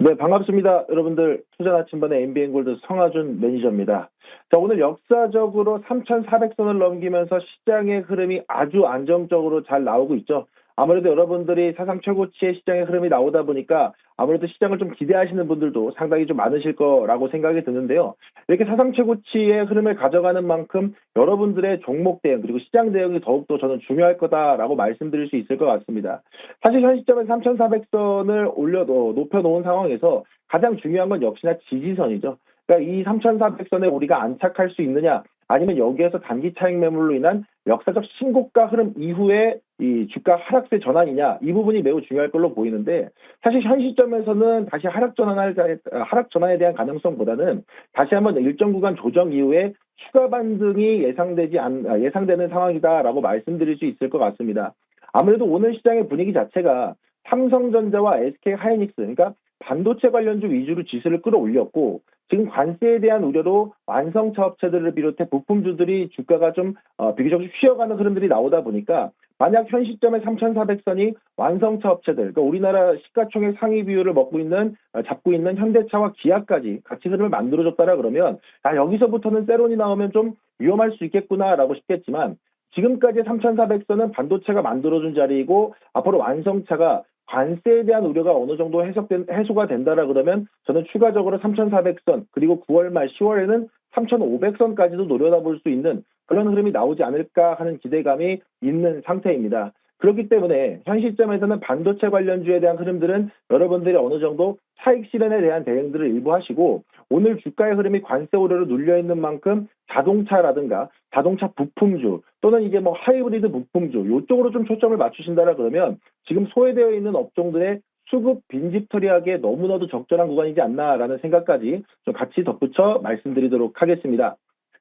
네, 반갑습니다. 여러분들, 투자 나침반의 MBN골드 성하준 매니저입니다. 자, 오늘 역사적으로 3,400선을 넘기면서 시장의 흐름이 아주 안정적으로 잘 나오고 있죠. 아무래도 여러분들이 사상 최고치의 시장의 흐름이 나오다 보니까 아무래도 시장을 좀 기대하시는 분들도 상당히 좀 많으실 거라고 생각이 드는데요. 이렇게 사상 최고치의 흐름을 가져가는 만큼 여러분들의 종목 대응 그리고 시장 대응이 더욱더 저는 중요할 거다라고 말씀드릴 수 있을 것 같습니다. 사실 현 시점에서 3,400선을 높여놓은 상황에서 가장 중요한 건 역시나 지지선이죠. 그러니까 이 3,400선에 우리가 안착할 수 있느냐, 아니면 여기에서 단기 차익 매물로 인한 역사적 신고가 흐름 이후에 이 주가 하락세 전환이냐, 이 부분이 매우 중요할 걸로 보이는데, 사실 현 시점에서는 다시 하락 전환에 대한 가능성보다는 다시 한번 일정 구간 조정 이후에 추가 반등이 예상되는 상황이다라고 말씀드릴 수 있을 것 같습니다. 아무래도 오늘 시장의 분위기 자체가 삼성전자와 SK 하이닉스, 그러니까 반도체 관련주 위주로 지수를 끌어올렸고, 지금 관세에 대한 우려로 완성차 업체들을 비롯해 부품주들이 주가가 좀 비교적 쉬어가는 흐름들이 나오다 보니까, 만약 현 시점에 3,400선이 완성차 업체들, 그러니까 우리나라 시가총액 상위 비율을 잡고 있는 현대차와 기아까지 같이 흐름을 만들어줬다라 그러면, 여기서부터는 세론이 나오면 좀 위험할 수 있겠구나라고 싶겠지만, 지금까지 3,400선은 반도체가 만들어준 자리이고, 앞으로 완성차가 관세에 대한 우려가 어느 정도 해소가 된다라 그러면 저는 추가적으로 3,400선, 그리고 9월 말 10월에는 3,500선까지도 노려다볼 수 있는 그런 흐름이 나오지 않을까 하는 기대감이 있는 상태입니다. 그렇기 때문에 현 시점에서는 반도체 관련주에 대한 흐름들은 여러분들이 어느 정도 차익 실현에 대한 대응들을 일부 하시고, 오늘 주가의 흐름이 관세 우려로 눌려 있는 만큼 자동차라든가 자동차 부품주 또는 이제 뭐 하이브리드 부품주 이쪽으로 좀 초점을 맞추신다라 그러면 지금 소외되어 있는 업종들의 수급 빈집 처리하기에 너무나도 적절한 구간이지 않나라는 생각까지 좀 같이 덧붙여 말씀드리도록 하겠습니다.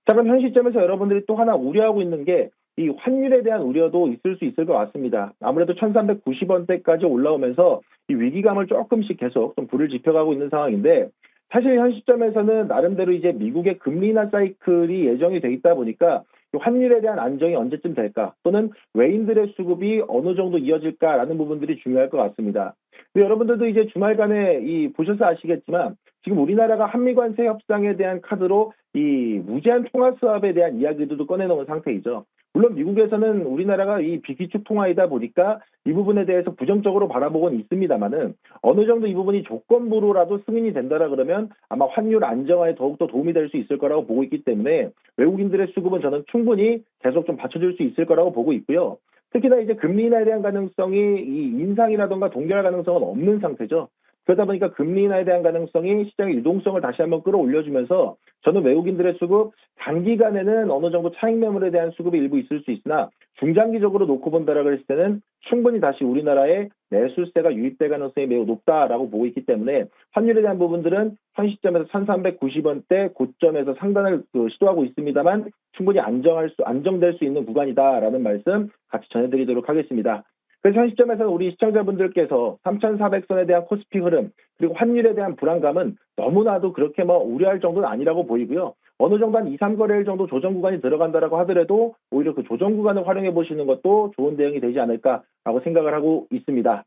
자, 그럼 현 시점에서 여러분들이 또 하나 우려하고 있는 게 이 환율에 대한 우려도 있을 수 있을 것 같습니다. 아무래도 1390원대까지 올라오면서 이 위기감을 조금씩 계속 좀 불을 지펴가고 있는 상황인데, 사실 현 시점에서는 나름대로 이제 미국의 금리 인하 사이클이 예정이 돼 있다 보니까 환율에 대한 안정이 언제쯤 될까, 또는 외인들의 수급이 어느 정도 이어질까라는 부분들이 중요할 것 같습니다. 근데 여러분들도 이제 주말간에 보셔서 아시겠지만 지금 우리나라가 한미 관세 협상에 대한 카드로 이 무제한 통화 수합에 대한 이야기들도 꺼내놓은 상태이죠. 물론 미국에서는 우리나라가 이 비기축 통화이다 보니까 이 부분에 대해서 부정적으로 바라보곤 있습니다만은, 어느 정도 이 부분이 조건부로라도 승인이 된다라 그러면 아마 환율 안정화에 더욱더 도움이 될 수 있을 거라고 보고 있기 때문에 외국인들의 수급은 저는 충분히 계속 좀 받쳐줄 수 있을 거라고 보고 있고요. 특히나 이제 금리 인하에 대한 가능성이 이 인상이라던가 동결 가능성은 없는 상태죠. 그러다 보니까 금리 인하에 대한 가능성이 시장의 유동성을 다시 한번 끌어올려주면서 저는 외국인들의 수급 단기간에는 어느 정도 차익 매물에 대한 수급이 일부 있을 수 있으나, 중장기적으로 놓고 본다라고 했을 때는 충분히 다시 우리나라에 매수세가 유입될 가능성이 매우 높다라고 보고 있기 때문에 환율에 대한 부분들은 현 시점에서 1,390원대 고점에서 상단을 시도하고 있습니다만 충분히 안정될 수 있는 구간이다라는 말씀 같이 전해드리도록 하겠습니다. 그래서 현 시점에서 우리 시청자분들께서 3,400선에 대한 코스피 흐름 그리고 환율에 대한 불안감은 너무나도 그렇게 뭐 우려할 정도는 아니라고 보이고요. 어느 정도 한 2, 3거래일 정도 조정 구간이 들어간다라고 하더라도 오히려 그 조정 구간을 활용해 보시는 것도 좋은 대응이 되지 않을까라고 생각을 하고 있습니다.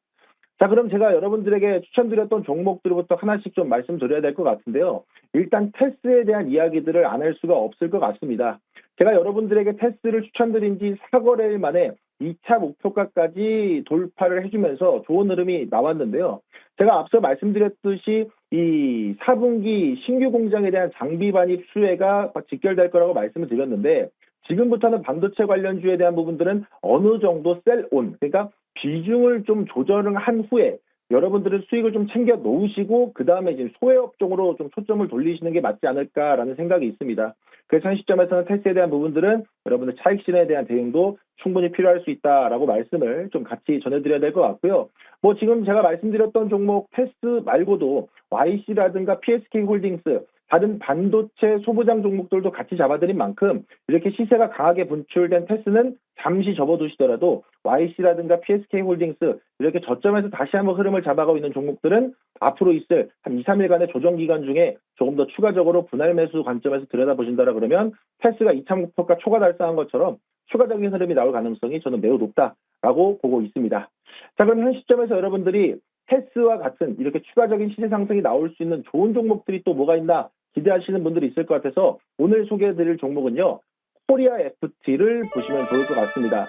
자, 그럼 제가 여러분들에게 추천드렸던 종목들부터 하나씩 좀 말씀드려야 될 것 같은데요. 일단 테스에 대한 이야기들을 안 할 수가 없을 것 같습니다. 제가 여러분들에게 테스를 추천드린 지 4거래일 만에 2차 목표가까지 돌파를 해주면서 좋은 흐름이 나왔는데요. 제가 앞서 말씀드렸듯이 이 4분기 신규 공장에 대한 장비 반입 수혜가 직결될 거라고 말씀을 드렸는데, 지금부터는 반도체 관련주에 대한 부분들은 어느 정도 셀온, 그러니까 비중을 좀 조절을 한 후에 여러분들은 수익을 좀 챙겨 놓으시고 그 다음에 이제 소외업종으로 좀 초점을 돌리시는 게 맞지 않을까라는 생각이 있습니다. 그래서 현 시점에서는 테스에 대한 부분들은 여러분들 차익 실현에 대한 대응도 충분히 필요할 수 있다라고 말씀을 좀 같이 전해드려야 될 것 같고요. 뭐 지금 제가 말씀드렸던 종목 테스 말고도 YC라든가 PSK 홀딩스, 다른 반도체 소부장 종목들도 같이 잡아드린 만큼 이렇게 시세가 강하게 분출된 테스는 잠시 접어두시더라도 YC라든가 PSK 홀딩스 이렇게 저점에서 다시 한번 흐름을 잡아가고 있는 종목들은 앞으로 있을 한 2, 3일간의 조정 기간 중에 조금 더 추가적으로 분할 매수 관점에서 들여다보신다라 그러면 테스가 2차 목표가 초과 달성한 것처럼 추가적인 흐름이 나올 가능성이 저는 매우 높다라고 보고 있습니다. 자, 그럼 현 시점에서 여러분들이 테스와 같은 이렇게 추가적인 시세 상승이 나올 수 있는 좋은 종목들이 또 뭐가 있나 기대하시는 분들이 있을 것 같아서 오늘 소개해드릴 종목은요. 코리아 FT를 보시면 좋을 것 같습니다.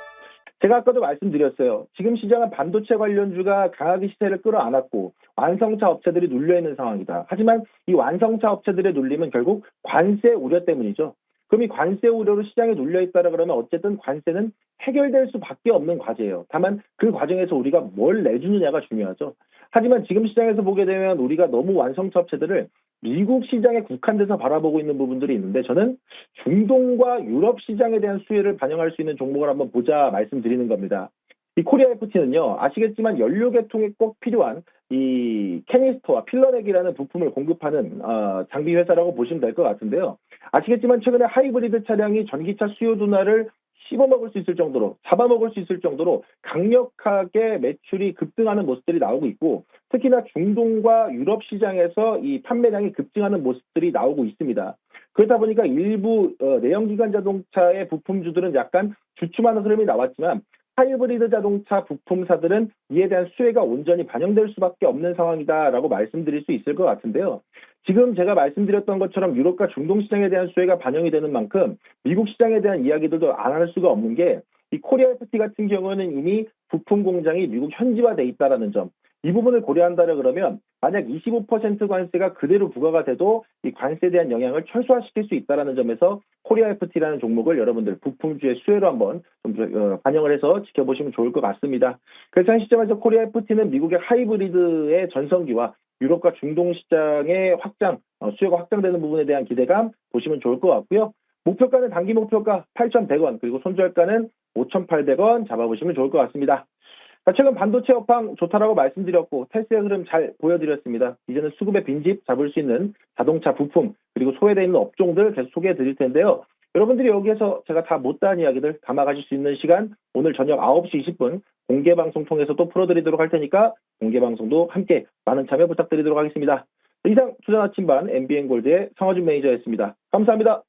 제가 아까도 말씀드렸어요. 지금 시장은 반도체 관련주가 강하게 시세를 끌어안았고 완성차 업체들이 눌려있는 상황이다. 하지만 이 완성차 업체들의 눌림은 결국 관세 우려 때문이죠. 그럼 이 관세 우려로 시장에 눌려있다라 그러면 어쨌든 관세는 해결될 수밖에 없는 과제예요. 다만 그 과정에서 우리가 뭘 내주느냐가 중요하죠. 하지만 지금 시장에서 보게 되면 우리가 너무 완성차 업체들을 미국 시장에 국한돼서 바라보고 있는 부분들이 있는데 저는 중동과 유럽 시장에 대한 수혜를 반영할 수 있는 종목을 한번 보자 말씀드리는 겁니다. 이 코리아 FT는요, 아시겠지만 연료 계통에 꼭 필요한 이 캐니스터와 필러넥이라는 부품을 공급하는 장비 회사라고 보시면 될 것 같은데요. 아시겠지만 최근에 하이브리드 차량이 전기차 수요 둔화를 씹어먹을 수 있을 정도로, 잡아먹을 수 있을 정도로 강력하게 매출이 급등하는 모습들이 나오고 있고, 특히나 중동과 유럽 시장에서 이 판매량이 급증하는 모습들이 나오고 있습니다. 그러다 보니까 일부 내연기관 자동차의 부품주들은 약간 주춤하는 흐름이 나왔지만 하이브리드 자동차 부품사들은 이에 대한 수혜가 온전히 반영될 수밖에 없는 상황이다라고 말씀드릴 수 있을 것 같은데요. 지금 제가 말씀드렸던 것처럼 유럽과 중동 시장에 대한 수혜가 반영이 되는 만큼 미국 시장에 대한 이야기들도 안 할 수가 없는 게 이 코리아 FT 같은 경우는 이미 부품 공장이 미국 현지화돼 있다라는 점. 이 부분을 고려한다라 그러면 만약 25% 관세가 그대로 부과가 돼도 이 관세에 대한 영향을 최소화시킬 수 있다라는 점에서 코리아 FT라는 종목을 여러분들 부품주의 수혜로 한번 좀 반영을 해서 지켜보시면 좋을 것 같습니다. 그래서 현 시점에서 코리아 FT는 미국의 하이브리드의 전성기와 유럽과 중동 시장의 확장, 수요가 확장되는 부분에 대한 기대감 보시면 좋을 것 같고요. 목표가는 단기 목표가 8,100원, 그리고 손절가는 5,800원 잡아보시면 좋을 것 같습니다. 최근 반도체 업황 좋다라고 말씀드렸고 테스의 흐름 잘 보여드렸습니다. 이제는 수급의 빈집 잡을 수 있는 자동차 부품 그리고 소외되어 있는 업종들 계속 소개해 드릴 텐데요. 여러분들이 여기에서 제가 다 못다한 이야기들 담아가실 수 있는 시간 오늘 저녁 9시 20분 공개방송 통해서 또 풀어드리도록 할 테니까 공개방송도 함께 많은 참여 부탁드리도록 하겠습니다. 이상 투자 나침반 MBN골드의 성화준 매니저였습니다. 감사합니다.